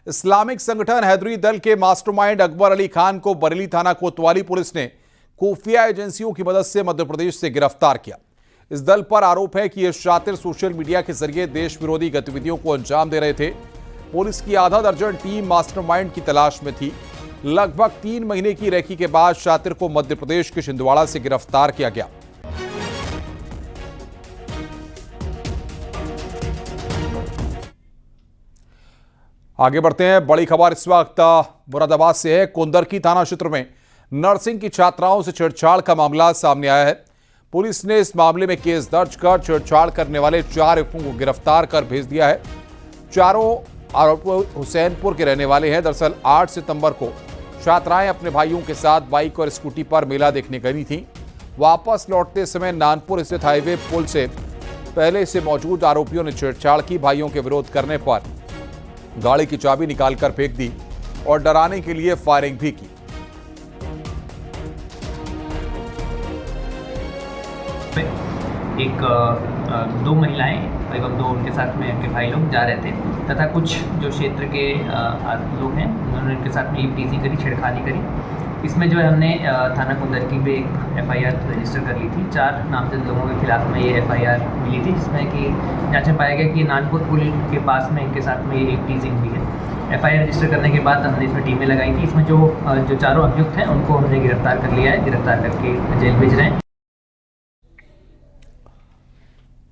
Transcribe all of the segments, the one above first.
Islamic संगठन हैदरी दल के मास्टरमाइंड अकबर अली खान को बरेली थाना कोतवाली पुलिस ने खुफिया एजेंसियों की मदद से मध्य प्रदेश से गिरफ्तार किया। इस दल पर आरोप है कि ये शातिर सोशल मीडिया के जरिए देश विरोधी गतिविधियों को अंजाम दे रहे थे। पुलिस की आधा दर्जन टीम मास्टरमाइंड की तलाश में थी। लगभग 3 महीने की रेकी के बाद शातिर को मध्य प्रदेश के छिंदवाड़ा से गिरफ्तार किया गया। आगे बढ़ते हैं। बड़ी खबर इस वक्त मुरादाबाद से है। कुंदरकी थाना क्षेत्र में नर्सिंग की छात्राओं से छेड़छाड़ का मामला सामने आया है। पुलिस ने इस मामले में केस दर्ज कर छेड़छाड़ करने वाले 4 युवकों को गिरफ्तार कर भेज दिया है। चारों आरोपी हुसैनपुर के रहने वाले हैं। दरअसल 8 सितंबर को छात्राएं अपने भाइयों के साथ बाइक और स्कूटी पर मेला देखने गई थीं। वापस लौटते समय नानपुर स्थित हाईवे पुल से पहले से मौजूद आरोपियों ने छेड़छाड़ की। भाइयों के विरोध करने पर गाड़ी की चाबी निकालकर फेंक दी और डराने के लिए फायरिंग भी की। दो महिलाएं एवं 2 उनके साथ में उनके भाई लोग जा रहे थे तथा कुछ जो क्षेत्र के लोग हैं उन्होंने उनके साथ में टीजिंग करी, छेड़खानी करी। इसमें जो है हमने थाना कुंदरकी पे एक FIR रजिस्टर कर ली थी। 4 नामजद लोगों के खिलाफ में ये FIR मिली थी, जिसमें कि जांच में पाया गया कि नानपुर पुल के पास में इनके साथ में ये एक टीजिंग हुई है। FIR रजिस्टर करने के बाद हमने इसमें टीमें लगाई थी। इसमें जो चारों अभियुक्त हैं उनको हमने गिरफ्तार कर लिया है। गिरफ्तार करके जेल भेज रहे हैं।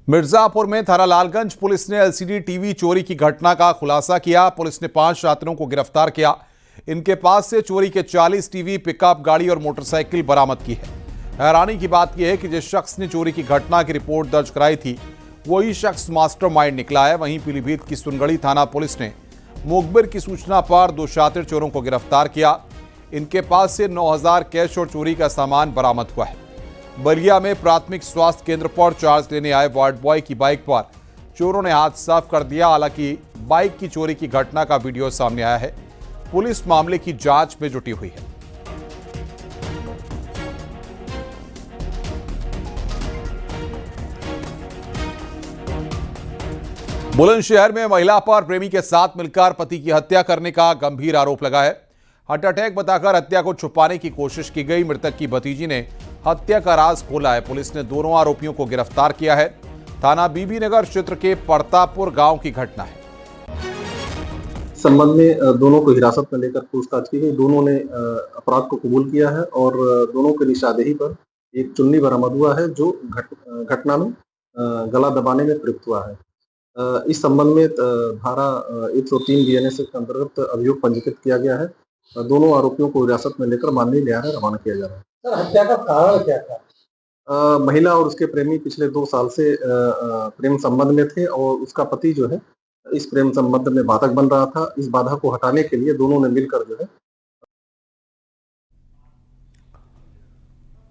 मिर्जापुर में थाना लालगंज पुलिस ने LCD TV चोरी की घटना का खुलासा किया। पुलिस ने 5 छात्रों को गिरफ्तार किया। इनके पास से चोरी के 40 टीवी, पिकअप गाड़ी और मोटरसाइकिल बरामद की है। हैरानी की बात यह है कि जिस शख्स ने चोरी की घटना की रिपोर्ट दर्ज कराई थी वही शख्स मास्टरमाइंड निकला है। वहीं पीलीभीत की सुनगढ़ी थाना पुलिस ने मुखबिर की सूचना पर 2 शातिर चोरों को गिरफ्तार किया। इनके पास से 9000 कैश और चोरी का सामान बरामद हुआ है। बलिया में प्राथमिक स्वास्थ्य केंद्र पर चार्ज लेने आए वार्ड बॉय की बाइक पर चोरों ने हाथ साफ कर दिया। हालांकि बाइक की चोरी की घटना का वीडियो सामने आया है। पुलिस मामले की जांच में जुटी हुई है। बुलंदशहर में महिला पर प्रेमी के साथ मिलकर पति की हत्या करने का गंभीर आरोप लगा है। हार्ट अटैक बताकर हत्या को छुपाने की कोशिश की गई। मृतक की भतीजी ने हत्या का राज खोला है। पुलिस ने दोनों आरोपियों को गिरफ्तार किया है। थाना बीबी नगर क्षेत्र के परतापुर गांव की घटना है। संबंध में दोनों को हिरासत में लेकर पूछताछ की गई। दोनों ने अपराध को कबूल किया है और दोनों की निशानदेही पर एक चुन्नी बरामद हुआ है जो घटना में गला दबाने में प्रयुक्त हुआ है। इस संबंध में धारा 103 BNS के अंतर्गत अभियोग पंजीकृत किया गया है। दोनों आरोपियों को हिरासत में लेकर माननीय न्यायालय रवाना किया जा रहा है। सर, हत्या का कारण क्या था? महिला और उसके प्रेमी पिछले 2 साल से प्रेम संबंध में थे और उसका पति जो है इस प्रेम संबंध में बाधक बन रहा था। इस बाधा को हटाने के लिए दोनों ने मिलकर जो है।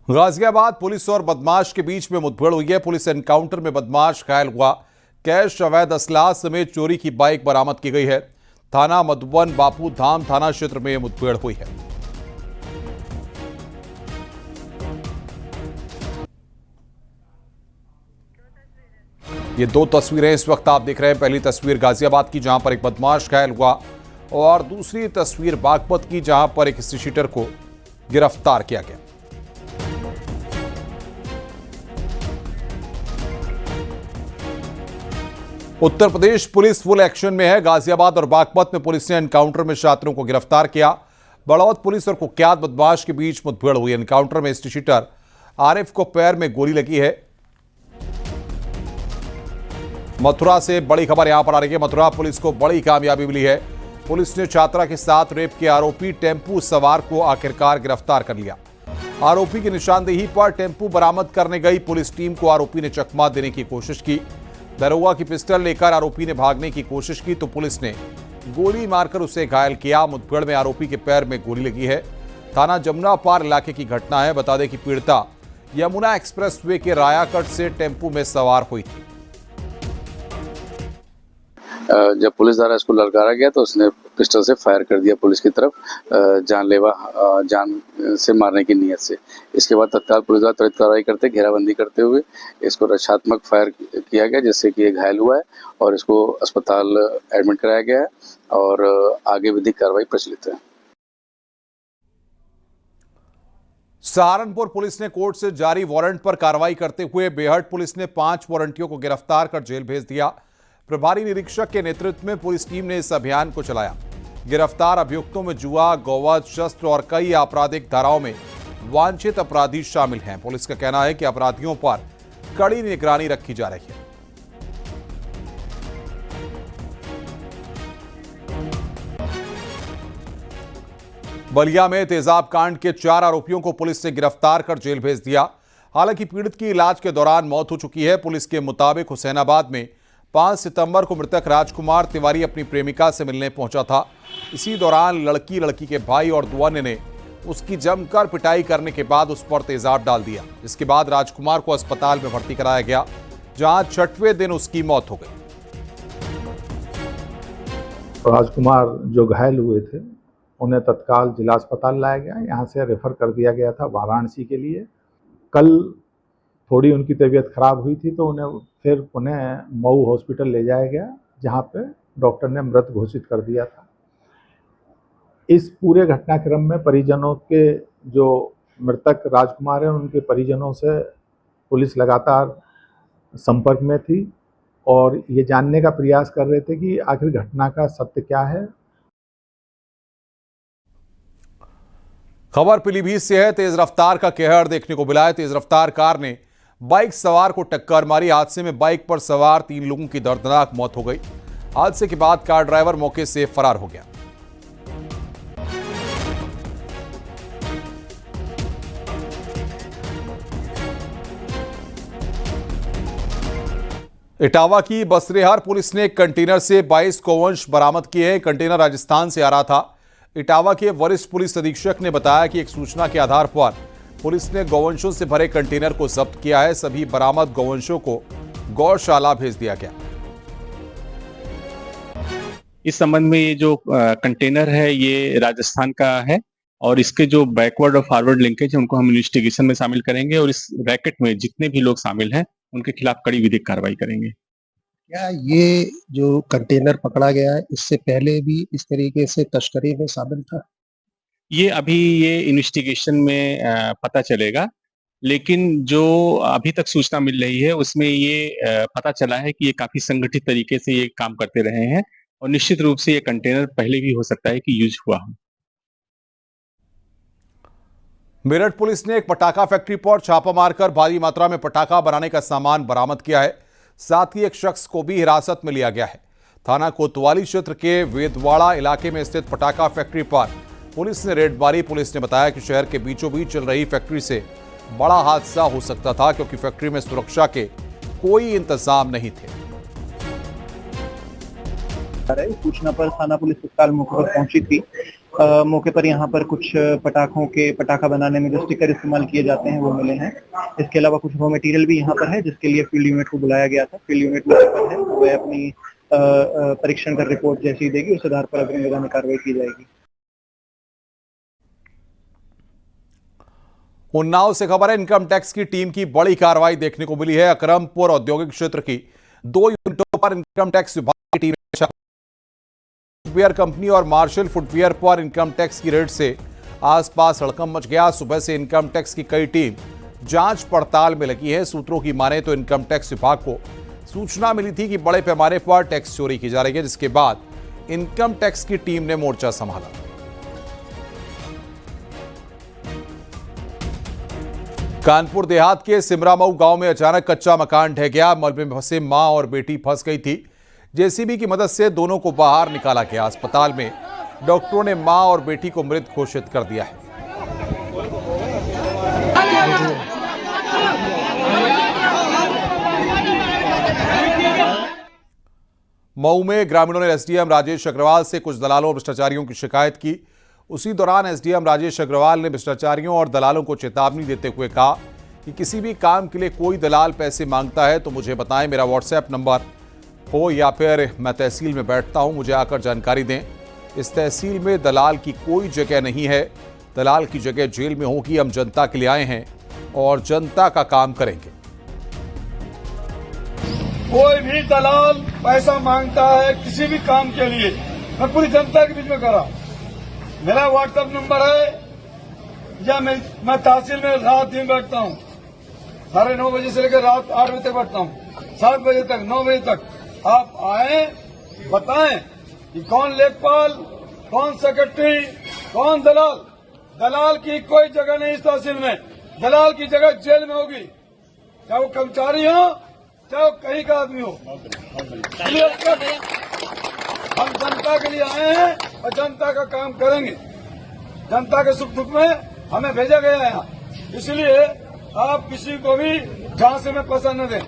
गाजियाबाद पुलिस और बदमाश के बीच में मुठभेड़ हुई है। पुलिस एनकाउंटर में बदमाश घायल हुआ। कैश, अवैध असलाह समेत चोरी की बाइक बरामद की गई है। थाना मधुबन बापू धाम थाना क्षेत्र में मुठभेड़ हुई है। ये 2 तस्वीरें इस वक्त आप देख रहे हैं। पहली तस्वीर गाजियाबाद की जहां पर एक बदमाश घायल हुआ और दूसरी तस्वीर बागपत की जहां पर एक हिस्ट्री शीटर को गिरफ्तार किया गया। Uttar Pradesh police full action में है। गाजियाबाद और बागपत में पुलिस ने एनकाउंटर में छात्रों को गिरफ्तार किया। बड़ौद पुलिस और कुख्यात बदमाश के बीच मुठभेड़ हुई। एनकाउंटर में हिस्ट्री शीटर आरिफ को पैर में गोली लगी है। मथुरा से बड़ी खबर यहां पर आ रही है। मथुरा पुलिस को बड़ी कामयाबी मिली है। पुलिस ने छात्रा के साथ रेप के आरोपी टेम्पू सवार को आखिरकार गिरफ्तार कर लिया। आरोपी की निशानदेही पर टेम्पू बरामद करने गई पुलिस टीम को आरोपी ने चकमा देने की कोशिश की। दरोगा की पिस्टल लेकर आरोपी ने भागने की कोशिश की तो पुलिस ने गोली मारकर उसे घायल किया। मुठभेड़ में आरोपी के पैर में गोली लगी है। थाना जमुना पार इलाके की घटना है। बता दें कि पीड़िता यमुना एक्सप्रेसवे के रायाकट से टेम्पू में सवार हुई थी। जब पुलिस द्वारा इसको ललकारा गया तो उसने पिस्टल से फायर कर दिया पुलिस की तरफ, जानलेवा जान से मारने की नीयत से। इसके बाद तत्काल पुलिस द्वारा त्वरित कार्रवाई करते घेराबंदी करते हुए इसको रक्षात्मक फायर किया गया, जिससे कि ये घायल हुआ है और इसको अस्पताल एडमिट कराया गया है और आगे विधिक कार्रवाई प्रचलित है। सहारनपुर पुलिस ने कोर्ट से जारी वारंट पर कार्रवाई करते हुए बेहट पुलिस ने 5 वारंटियों को गिरफ्तार कर जेल भेज दिया। प्रभारी निरीक्षक के नेतृत्व में पुलिस टीम ने इस अभियान को चलाया। गिरफ्तार अभियुक्तों में जुआ, गोवध, शस्त्र और कई आपराधिक धाराओं में वांछित अपराधी शामिल हैं। पुलिस का कहना है कि अपराधियों पर कड़ी निगरानी रखी जा रही है। बलिया में तेजाब कांड के 4 आरोपियों को पुलिस ने गिरफ्तार कर जेल भेज दिया। हालांकि पीड़ित की इलाज के दौरान मौत हो चुकी है। पुलिस के मुताबिक हुसैनाबाद में 5 सितंबर को मृतक राजकुमार तिवारी अपनी प्रेमिका से मिलने पहुंचा था। इसी दौरान लड़की के भाई और 2 अन्य ने उसकी जमकर पिटाई करने के बाद उस पर तेजाब डाल दिया, जिसके बाद राजकुमार को अस्पताल में भर्ती कराया गया, जहां 6वें दिन उसकी मौत हो गई। राजकुमार जो घायल हुए थे उन्हें तत्काल जिला अस्पताल लाया गया, यहाँ से रेफर कर दिया गया था वाराणसी के लिए। कल थोड़ी उनकी तबीयत खराब हुई थी तो उन्हें मऊ हॉस्पिटल ले जाया गया, जहाँ पे डॉक्टर ने मृत घोषित कर दिया था। इस पूरे घटनाक्रम में परिजनों के जो मृतक राजकुमार हैं उनके परिजनों से पुलिस लगातार संपर्क में थी और ये जानने का प्रयास कर रहे थे कि आखिर घटना का सत्य क्या है। खबर पीलीभीत से है। तेज रफ्तार का कहर देखने को मिला है। तेज रफ्तार कार ने बाइक सवार को टक्कर मारी। हादसे में बाइक पर सवार 3 लोगों की दर्दनाक मौत हो गई। हादसे के बाद कार ड्राइवर मौके से फरार हो गया। इटावा की बसरेहर पुलिस ने एक कंटेनर से 22 गोवंश बरामद किए हैं। कंटेनर राजस्थान से आ रहा था। इटावा के वरिष्ठ पुलिस अधीक्षक ने बताया कि एक सूचना के आधार पर पुलिस ने गौवंशों से भरे कंटेनर को जब्त किया है। सभी बरामद गौवंशों को गौशाला भेज दिया गया। इस संबंध में ये जो कंटेनर है ये राजस्थान का है और इसके जो बैकवर्ड और फॉरवर्ड लिंकेज है उनको हम इन्वेस्टिगेशन में शामिल करेंगे और इस रैकेट में जितने भी लोग शामिल हैं उनके खिलाफ कड़ी विधिक कार्रवाई करेंगे। क्या ये जो कंटेनर पकड़ा गया है इससे पहले भी इस तरीके से तस्करी में शामिल था? ये इन्वेस्टिगेशन में पता चलेगा, लेकिन जो अभी तक सूचना मिल रही है उसमें ये पता चला है कि ये काफी संगठित तरीके से ये काम करते रहे हैं और निश्चित रूप से ये कंटेनर पहले भी हो सकता है कि यूज हुआ हो। मेरठ पुलिस ने एक पटाखा फैक्ट्री पर छापा मारकर भारी मात्रा में पटाखा बनाने का सामान बरामद किया है। साथ ही एक शख्स को भी हिरासत में लिया गया है। थाना कोतवाली क्षेत्र के वेदवाड़ा इलाके में स्थित पटाखा फैक्ट्री पर पुलिस ने रेड मारी। पुलिस ने बताया कि शहर के बीचों बीच चल रही फैक्ट्री से बड़ा हादसा हो सकता था, क्योंकि फैक्ट्री में सुरक्षा के कोई इंतजाम नहीं थे। सूचना पर थाना पुलिस तत्काल मौके पर पहुंची थी। मौके पर यहाँ पर कुछ पटाखा बनाने में जो स्टिकर इस्तेमाल किए जाते हैं वो मिले हैं। इसके अलावा कुछ रॉ मटेरियल भी यहाँ पर है, जिसके लिए फील्ड यूनिट को बुलाया गया था। फील्ड यूनिट में है वह अपनी परीक्षण कर रिपोर्ट जैसी देगी, उस आधार पर अग्रिम निगरानी कार्रवाई की जाएगी। उन्नाव से खबर है। इनकम टैक्स की टीम की बड़ी कार्रवाई देखने को मिली है। अकरमपुर औद्योगिक क्षेत्र की 2 यूनिटों पर इनकम टैक्स विभाग की टीम फुटवियर कंपनी और मार्शल फुटवियर पर इनकम टैक्स की रेड से आसपास हड़कंप मच गया। सुबह से इनकम टैक्स की कई टीम जांच पड़ताल में लगी है। सूत्रों की माने तो इनकम टैक्स विभाग को सूचना मिली थी कि बड़े पैमाने पर टैक्स चोरी की जा रही है, जिसके बाद इनकम टैक्स की टीम ने मोर्चा संभाला। कानपुर देहात के सिमरामऊ गांव में अचानक कच्चा मकान ढह गया। मलबे में फंसे मां और बेटी फंस गई थी। जेसीबी की मदद से दोनों को बाहर निकाला गया। अस्पताल में डॉक्टरों ने मां और बेटी को मृत घोषित कर दिया है। मऊ में ग्रामीणों ने एसडीएम राजेश अग्रवाल से कुछ दलालों और भ्रष्टाचारियों की शिकायत की। उसी दौरान एसडीएम राजेश अग्रवाल ने भ्रष्टाचारियों और दलालों को चेतावनी देते हुए कहा कि किसी भी काम के लिए कोई दलाल पैसे मांगता है तो मुझे बताएं। मेरा व्हाट्सएप नंबर हो या फिर मैं तहसील में बैठता हूं, मुझे आकर जानकारी दें। इस तहसील में दलाल की कोई जगह नहीं है। दलाल की जगह जेल में होगी। हम जनता के लिए आए हैं और जनता का काम करेंगे। कोई भी दलाल पैसा मांगता है किसी भी काम के लिए, मैं पूरी जनता के बीच में करा। मेरा व्हाट्सएप नंबर है, या मैं तहसील में रात दिन बैठता हूँ, 9:30 बजे से लेकर रात 8 बजे तक बैठता हूँ, 7 बजे तक, 9 बजे तक। आप आए, बताएं कि कौन लेखपाल, कौन सेक्रेटरी, कौन दलाल। दलाल की कोई जगह नहीं इस तहसील में। दलाल की जगह जेल में होगी, चाहे वो कर्मचारी हो, चाहे वो कहीं का आदमी हो। हम जनता के लिए आए हैं और जनता का काम करेंगे। जनता के सुख दुख में हमें भेजा गया है यहाँ, इसलिए आप किसी को भी झांसे में फंसा न दें।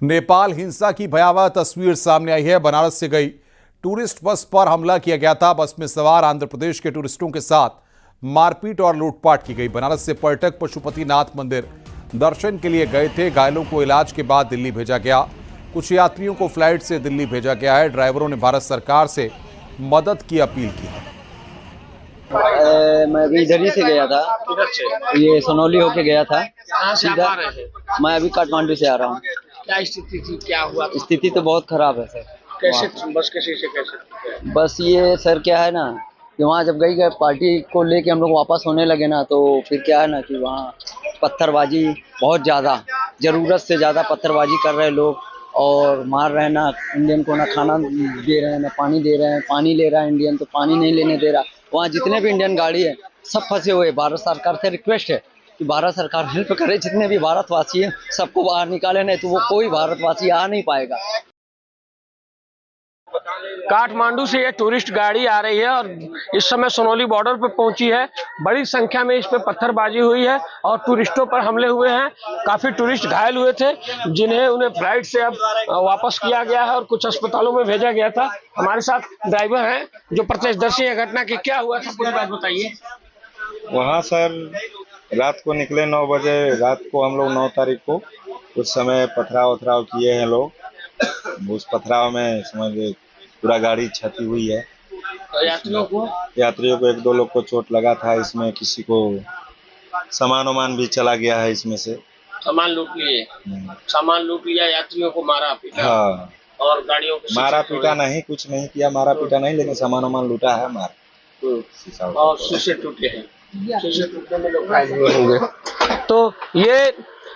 नेपाल हिंसा की भयावह तस्वीर सामने आई है। बनारस से गई टूरिस्ट बस पर हमला किया गया था। बस में सवार आंध्र प्रदेश के टूरिस्टों के साथ मारपीट और लूटपाट की गई। बनारस से पर्यटक पशुपतिनाथ मंदिर दर्शन के लिए गए थे। घायलों को इलाज के बाद दिल्ली भेजा गया। कुछ यात्रियों को फ्लाइट से दिल्ली भेजा गया है। ड्राइवरों ने भारत सरकार से मदद की अपील की है। मैं अभी इधर ही से गया था, ये सोनौली होके गया था सीधा। मैं अभी काठमांडू से आ रहा हूँ। क्या स्थिति थी, क्या हुआ? स्थिति तो बहुत खराब है सर। कैसे बस के शीशे कैसे? बस ये सर क्या है ना कि वहाँ जब गई पार्टी को लेके हम लोग वापस होने लगे ना, तो फिर क्या है ना कि वहाँ पत्थरबाजी बहुत ज़्यादा, ज़रूरत से ज़्यादा पत्थरबाजी कर रहे लोग और मार रहे ना इंडियन को, ना खाना दे रहे हैं, ना पानी दे रहे हैं। पानी ले रहा है इंडियन तो पानी नहीं लेने दे रहा। वहाँ जितने भी इंडियन गाड़ी है सब फंसे हुए। भारत सरकार से रिक्वेस्ट है कि भारत सरकार हेल्प करे, जितने भी भारतवासी हैं सबको बाहर निकाले, नहीं तो वो कोई भारतवासी आ नहीं पाएगा। काठमांडू से ये टूरिस्ट गाड़ी आ रही है और इस समय सोनौली बॉर्डर पर पहुंची है। बड़ी संख्या में इस पे पत्थरबाजी हुई है और टूरिस्टों पर हमले हुए हैं। काफी टूरिस्ट घायल हुए थे, जिन्हें उन्हें फ्लाइट से अब वापस किया गया है और कुछ अस्पतालों में भेजा गया था। हमारे साथ ड्राइवर हैं जो प्रत्यक्षदर्शी है घटना की। क्या हुआ था, पूरी बात बताइए। वहाँ सर रात को निकले 9 बजे रात को, हम लोग 9 तारीख को कुछ समय पथराव वथराव किए हैं लोग। उस पथराव में समझ पूरा गाड़ी क्षति हुई है। तो यात्रियों को 1-2 लोग को चोट लगा था। इसमें किसी को सामान भी चला गया है। इसमें से सामान लूट लिए, सामान लूट लिया, यात्रियों को मारा पीटा। हाँ, और गाड़ियों को मारा पीटा नहीं, कुछ नहीं किया, मारा पीटा नहीं, लेकिन सामान लूटा है मार। और शीशे टूटे हैं, शीशे टूटने में लोग घायल हुए होंगे। तो ये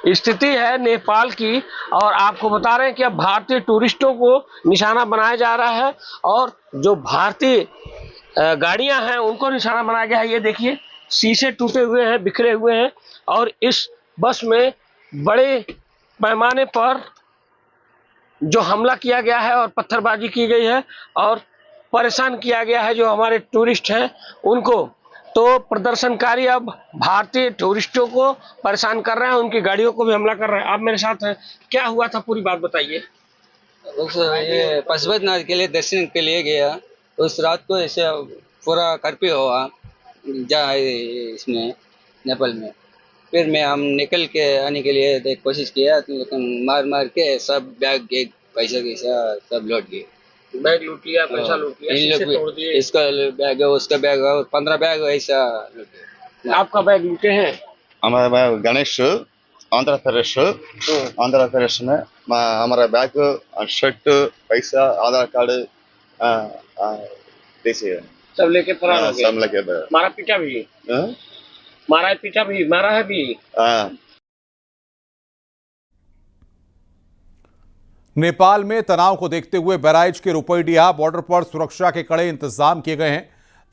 स्थिति है नेपाल की और आपको बता रहे हैं कि अब भारतीय टूरिस्टों को निशाना बनाया जा रहा है और जो भारतीय गाड़ियां हैं उनको निशाना बनाया गया है। ये देखिए शीशे टूटे हुए हैं, बिखरे हुए हैं और इस बस में बड़े पैमाने पर जो हमला किया गया है और पत्थरबाजी की गई है और परेशान किया गया है जो हमारे टूरिस्ट हैं उनको। तो प्रदर्शनकारी अब भारतीय टूरिस्टों को परेशान कर रहे हैं, उनकी गाड़ियों को भी हमला कर रहे हैं। आप मेरे साथ हैं, क्या हुआ था, पूरी बात बताइए। ये पशुपतिनाथ के लिए दर्शन के लिए गया, उस रात को ऐसे पूरा कर्फ्यू हुआ जहाँ इसमें नेपाल में। फिर हम निकल के आने के लिए कोशिश किया, लेकिन मार के सब बैग पैसा सब लौट गए। बैग लूट लिया, पैसा लूट लिया, शीशे तोड़ दिए। इसका बैग है, उसका बैग है, 15 बैग ऐसा लूटे। आपका बैग लूटे हैं? हमारा बैग गणेश आंध्र प्रदेश में हमारा बैग, शर्ट, पैसा, आधार कार्ड सब लेके फरार हो गए। सब लेके मारा पीटा भी, मारा है भी। नेपाल में तनाव को देखते हुए बहराइच के रुपईडीहा बॉर्डर पर सुरक्षा के कड़े इंतजाम किए गए हैं।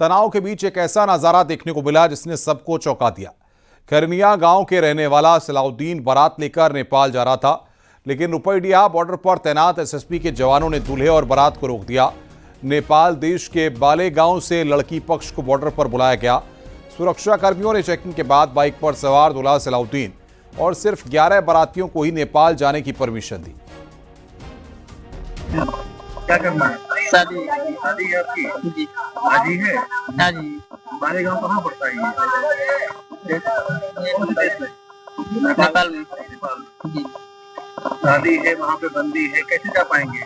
तनाव के बीच एक ऐसा नजारा देखने को मिला जिसने सबको चौंका दिया। खरनिया गांव के रहने वाला सलाउद्दीन बारात लेकर नेपाल जा रहा था, लेकिन रुपईडीहा बॉर्डर पर तैनात एसएसबी के जवानों ने दूल्हे और बारात को रोक दिया। नेपाल देश के बाले गांव से लड़की पक्ष को बॉर्डर पर बुलाया गया। सुरक्षा कर्मियों ने चेकिंग के बाद बाइक पर सवार दूल्हा सलाउद्दीन और सिर्फ 11 बारातियों को ही नेपाल जाने की परमिशन दी। क्या करना है? शादी आपकी जी हाजी है। हाँ जी। बाले गाँव कहाँ पड़ता है ये? नेपाल में जी। शादी है, वहाँ पे बंदी है, कैसे जा पाएंगे?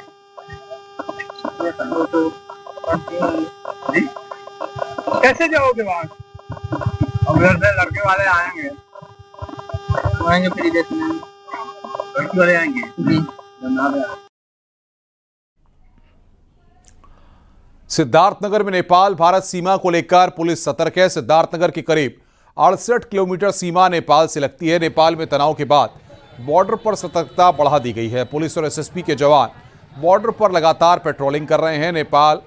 वो तो जी कैसे जाओगे वहाँ? अब उधर से लड़के वाले आएंगे फिर इधर से लड़के वाले आएंगे जी। सिद्धार्थनगर में नेपाल भारत सीमा को लेकर पुलिस सतर्क है। सिद्धार्थनगर के करीब 68 किलोमीटर सीमा नेपाल से लगती है। नेपाल में तनाव के बाद बॉर्डर पर सतर्कता बढ़ा दी गई है। पुलिस और एसएसपी के जवान बॉर्डर पर लगातार पेट्रोलिंग कर रहे हैं। नेपाल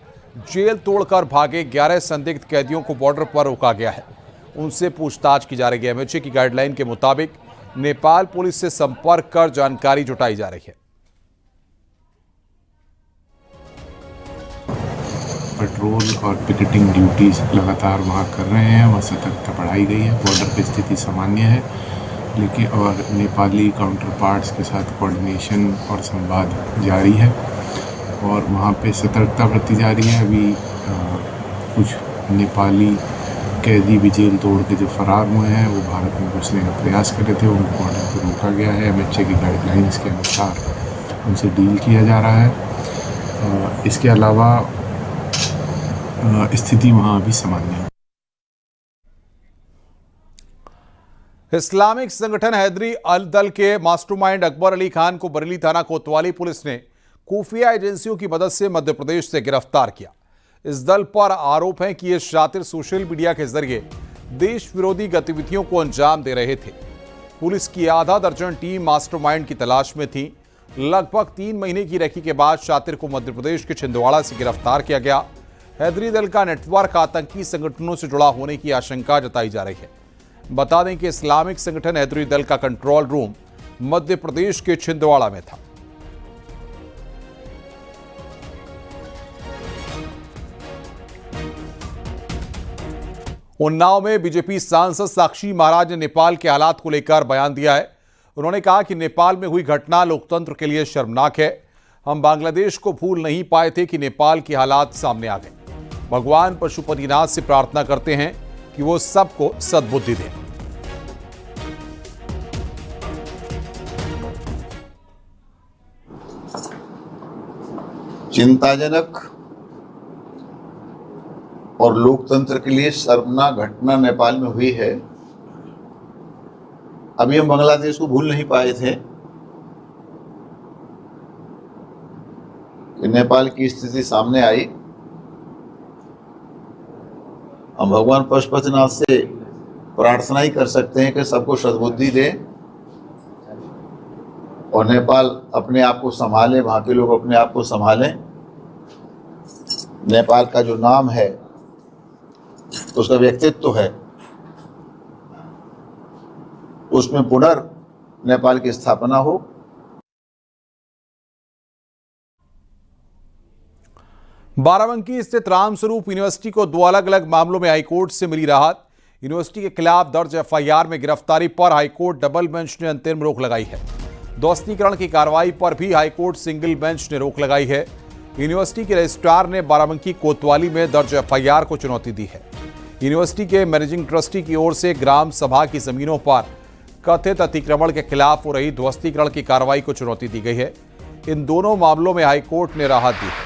जेल तोड़कर भागे 11 संदिग्ध कैदियों को बॉर्डर पर रोका गया है, उनसे पूछताछ की जा रही है। एमएचए की गाइडलाइन के मुताबिक नेपाल पुलिस से संपर्क कर जानकारी जुटाई जा रही है। पेट्रोल और पिकेटिंग ड्यूटीज लगातार वहाँ कर रहे हैं, वहाँ सतर्कता बढ़ाई गई है। बॉर्डर की स्थिति सामान्य है, लेकिन और नेपाली काउंटर पार्ट्स के साथ कोऑर्डिनेशन और संवाद जारी है और वहाँ पे सतर्कता बरती जा रही है। अभी कुछ नेपाली कैदी भी जेल तोड़ के जो फरार हुए हैं वो भारत में घुसने का प्रयास कर रहे थे, उनको बॉर्डर पर रोका गया है। एमएचए की गाइडलाइंस के अनुसार उनसे डील किया जा रहा है। इसके अलावा स्थिति वहाँ अभी सामान्य है। इस्लामिक संगठन हैदरी अल दल के मास्टरमाइंड अकबर अली खान को बरेली थाना कोतवाली पुलिस ने खुफिया एजेंसियों की मदद से मध्य प्रदेश से गिरफ्तार किया। इस दल पर आरोप है कि ये शातिर सोशल मीडिया के जरिए देश विरोधी गतिविधियों को अंजाम दे रहे थे। पुलिस की आधा दर्जन टीम मास्टरमाइंड की तलाश में थी। लगभग 3 महीने की रेकी के बाद शातिर को मध्य प्रदेश के छिंदवाड़ा से गिरफ्तार किया गया। हैदरी दल का नेटवर्क आतंकी संगठनों से जुड़ा होने की आशंका जताई जा रही है। बता दें कि इस्लामिक संगठन हैदरी दल का कंट्रोल रूम मध्य प्रदेश के छिंदवाड़ा में था। उन्नाव में बीजेपी सांसद साक्षी महाराज ने नेपाल के हालात को लेकर बयान दिया है। उन्होंने कहा कि नेपाल में हुई घटना लोकतंत्र के लिए शर्मनाक है। हम बांग्लादेश को भूल नहीं पाए थे कि नेपाल के हालात सामने आ गए। भगवान पशुपतिनाथ से प्रार्थना करते हैं कि वो सबको सद्बुद्धि दें। चिंताजनक और लोकतंत्र के लिए शर्मनाक घटना नेपाल में हुई है। अभी हम बांग्लादेश को भूल नहीं पाए थे कि नेपाल की स्थिति सामने आई। हम भगवान पशुपतिनाथ से प्रार्थना ही कर सकते हैं कि सबको सद्बुद्धि दे और नेपाल अपने आप को संभाले, वहाँ के लोग अपने आप को संभालें। नेपाल का जो नाम है, उसका व्यक्तित्व है, उसमें नेपाल की स्थापना हो। बाराबंकी स्थित रामस्वरूप यूनिवर्सिटी को 2 अलग-अलग मामलों में हाईकोर्ट से मिली राहत। यूनिवर्सिटी के खिलाफ दर्ज एफआईआर में गिरफ्तारी पर हाईकोर्ट डबल बेंच ने अंतरिम रोक लगाई है। ध्वस्तीकरण की कार्रवाई पर भी हाईकोर्ट सिंगल बेंच ने रोक लगाई है। यूनिवर्सिटी के रजिस्ट्रार ने बाराबंकी कोतवाली में दर्ज एफआईआर को चुनौती दी है। यूनिवर्सिटी के मैनेजिंग ट्रस्टी की ओर से ग्राम सभा की जमीनों पर कथित अतिक्रमण के खिलाफ हो रही ध्वस्तीकरण की कार्रवाई को चुनौती दी गई है। इन दोनों मामलों में हाईकोर्ट ने राहत दी है।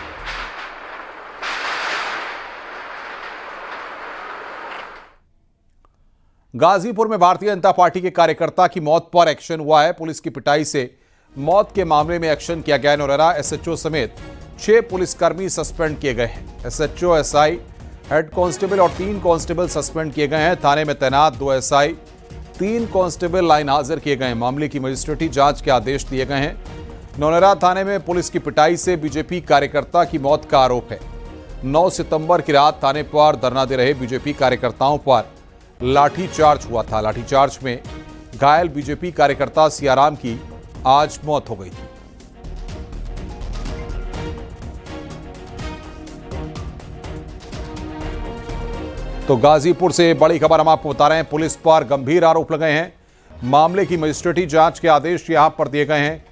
गाजीपुर में भारतीय जनता पार्टी के कार्यकर्ता की मौत पर एक्शन हुआ है। पुलिस की पिटाई से मौत के मामले में एक्शन किया गया। नोरेरा एसएचओ समेत 6 पुलिसकर्मी सस्पेंड किए गए हैं। एसएचओ, एसआई, हेड कांस्टेबल और 3 कांस्टेबल सस्पेंड किए गए हैं। थाने में तैनात 2 एसआई, 3 कांस्टेबल लाइन हाजिर किए गए हैं। मामले की मजिस्ट्रेटी जांच के आदेश दिए गए हैं। नोरेरा थाने में पुलिस की पिटाई से बीजेपी कार्यकर्ता की मौत का आरोप है। 9 सितंबर की रात थाने पर धरना दे रहे बीजेपी कार्यकर्ताओं पर लाठीचार्ज हुआ था। लाठीचार्ज में घायल बीजेपी कार्यकर्ता सियाराम की आज मौत हो गई थी। तो गाजीपुर से बड़ी खबर हम आपको बता रहे हैं। पुलिस पर गंभीर आरोप लगे हैं। मामले की मजिस्ट्रेटी जांच के आदेश यहां पर दिए गए हैं।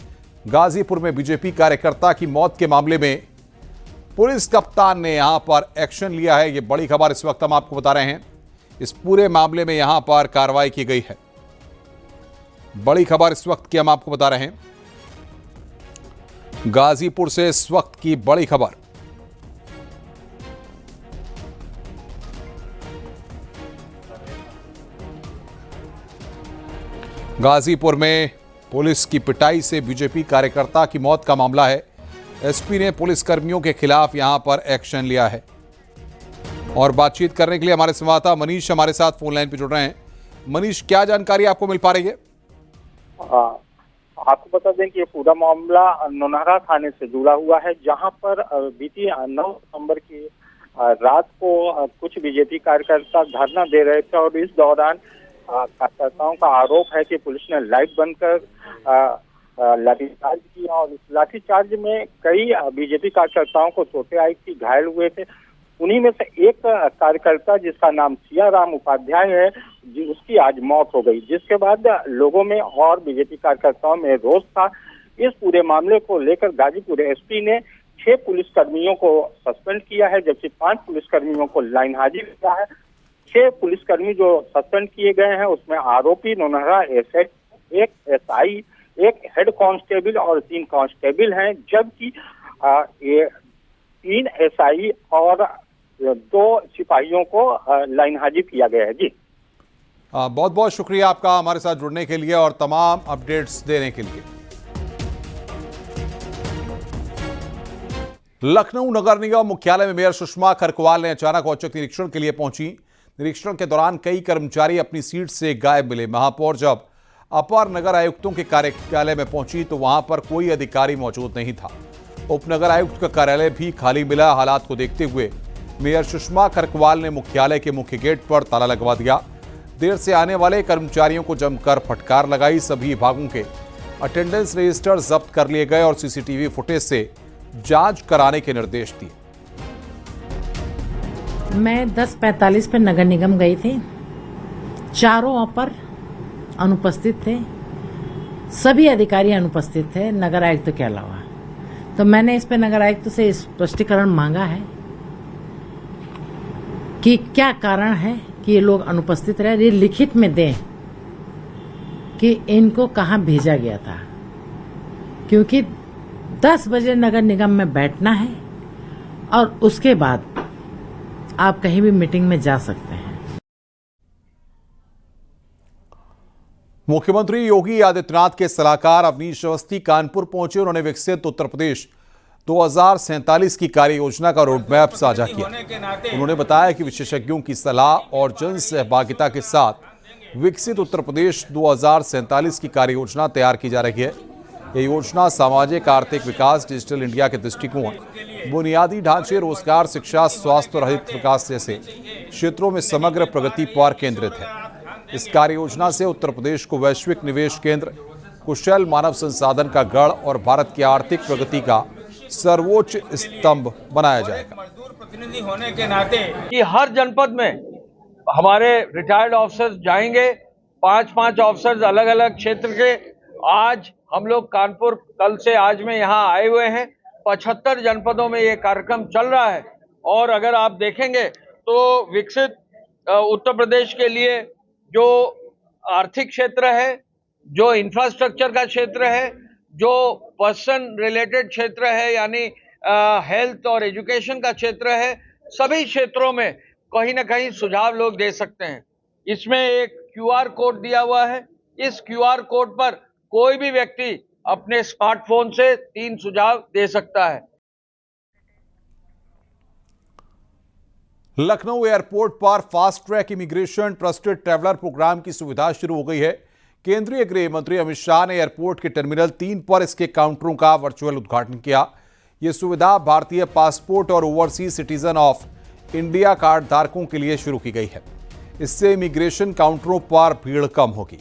गाजीपुर में बीजेपी कार्यकर्ता की मौत के मामले में पुलिस कप्तान ने यहां पर एक्शन लिया है। यह बड़ी खबर इस वक्त हम आपको बता रहे हैं। इस पूरे मामले में यहां पर कार्रवाई की गई है। बड़ी खबर इस वक्त की हम आपको बता रहे हैं। गाजीपुर से इस वक्त की बड़ी खबर। गाजीपुर में पुलिस की पिटाई से बीजेपी कार्यकर्ता की मौत का मामला है। एसपी ने पुलिस कर्मियों के खिलाफ यहां पर एक्शन लिया है। और बातचीत करने के लिए हमारे संवाददाता मनीष हमारे साथ फोन लाइन पर जुड़ रहे हैं। मनीष, क्या जानकारी आपको मिल पा रही है? आपको बता दें कि ये पूरा मामला नौनहरा थाने से जुड़ा हुआ है, जहां पर बीती 9 नवंबर की रात को कुछ बीजेपी कार्यकर्ता धरना दे रहे थे और इस दौरान कार्यकर्ताओं का आरोप है कि पुलिस ने लाइट बंद कर लाठीचार्ज किया और इस लाठीचार्ज में कई बीजेपी कार्यकर्ताओं को चोटें आई थी, घायल हुए थे। उन्हीं में से एक कार्यकर्ता जिसका नाम सियाराम उपाध्याय है, उसकी आज मौत हो गई, जिसके बाद लोगों में और बीजेपी कार्यकर्ताओं में रोष था। इस पूरे मामले को लेकर गाजीपुर एसपी ने 6 पुलिसकर्मियों को सस्पेंड किया है, जबकि 5 पुलिसकर्मियों को लाइन हाजिर किया है। 6 पुलिसकर्मी जो सस्पेंड किए गए हैं उसमें आरोपी नौनहरा एसआई, एक एसआई, एक हेड कांस्टेबल और 3 कांस्टेबल हैं, जबकि 3 एसआई और 2 सिपाहियों को लाइन हाजिर किया गया है। जी बहुत बहुत शुक्रिया आपका हमारे साथ जुड़ने के लिए और तमाम अपडेट्स देने के लिए। लखनऊ नगर निगम मुख्यालय में मेयर सुषमा खरकवाल ने अचानक औचक निरीक्षण के लिए पहुंची। निरीक्षण के दौरान कई कर्मचारी अपनी सीट से गायब मिले। महापौर जब अपर नगर आयुक्तों के कार्यालय में पहुंची तो वहां पर कोई अधिकारी मौजूद नहीं था। उपनगर आयुक्त का कार्यालय भी खाली मिला। हालात को देखते हुए मेयर सुषमा खरकवाल ने मुख्यालय के मुख्य गेट पर ताला लगवा दिया। देर से आने वाले कर्मचारियों को जमकर फटकार लगाई। सभी विभागों के अटेंडेंस रजिस्टर जब्त कर लिए गए और सीसीटीवी फुटेज से जांच कराने के निर्देश दिए। मैं 10:45 पे नगर निगम गई थी। चारों अपर अनुपस्थित थे, सभी अधिकारी अनुपस्थित थे नगर आयुक्त के अलावा। तो मैंने इस पे नगर आयुक्त से स्पष्टीकरण मांगा है कि क्या कारण है कि ये लोग अनुपस्थित रहे। ये लिखित में दें कि इनको कहाँ भेजा गया था, क्योंकि 10 बजे नगर निगम में बैठना है और उसके बाद आप कहीं भी मीटिंग में जा सकते हैं। मुख्यमंत्री योगी आदित्यनाथ के सलाहकार अवनीश अवस्थी कानपुर पहुंचे। उन्होंने विकसित उत्तर प्रदेश 2047 की कार्य योजना का रोड मैप साझा किया। उन्होंने बताया कि विशेषज्ञों की सलाह और जन सहभागिता के साथ विकसित उत्तर प्रदेश 2047 की कार्य योजना तैयार की जा रही है। यह योजना सामाजिक आर्थिक विकास, डिजिटल इंडिया के दृष्टिकोण, बुनियादी ढांचे, रोजगार, शिक्षा, स्वास्थ्य और हरित विकास जैसे क्षेत्रों में समग्र प्रगति पर केंद्रित है। इस कार्य योजना से उत्तर प्रदेश को वैश्विक निवेश केंद्र, कुशल मानव संसाधन का गढ़ और भारत की आर्थिक प्रगति का सर्वोच्च स्तंभ बनाया जाएगा। मजदूर प्रतिनिधि होने के नाते कि हर जनपद में हमारे रिटायर्ड ऑफिसर्स जाएंगे, 5-5 ऑफिसर्स अलग अलग क्षेत्र के। आज हम लोग कानपुर कल से आज में यहाँ आए हुए हैं। 75 जनपदों में ये कार्यक्रम चल रहा है और अगर आप देखेंगे तो विकसित उत्तर प्रदेश के लिए जो आर्थिक क्षेत्र है, जो इंफ्रास्ट्रक्चर का क्षेत्र है, जो पर्सन रिलेटेड क्षेत्र है यानी हेल्थ और एजुकेशन का क्षेत्र है, सभी क्षेत्रों में कहीं ना कहीं सुझाव लोग दे सकते हैं। इसमें एक QR कोड दिया हुआ है। इस QR कोड पर कोई भी व्यक्ति अपने स्मार्टफोन से 3 सुझाव दे सकता है। लखनऊ एयरपोर्ट पर fast track immigration trusted traveller programme की सुविधा शुरू हो गई है। केंद्रीय गृह मंत्री अमित शाह ने एयरपोर्ट के टर्मिनल 3 पर इसके काउंटरों का वर्चुअल उद्घाटन किया। यह सुविधा भारतीय पासपोर्ट और overseas citizen of India card धारकों के लिए शुरू की गई है। इससे इमिग्रेशन काउंटरों पर भीड़ कम होगी।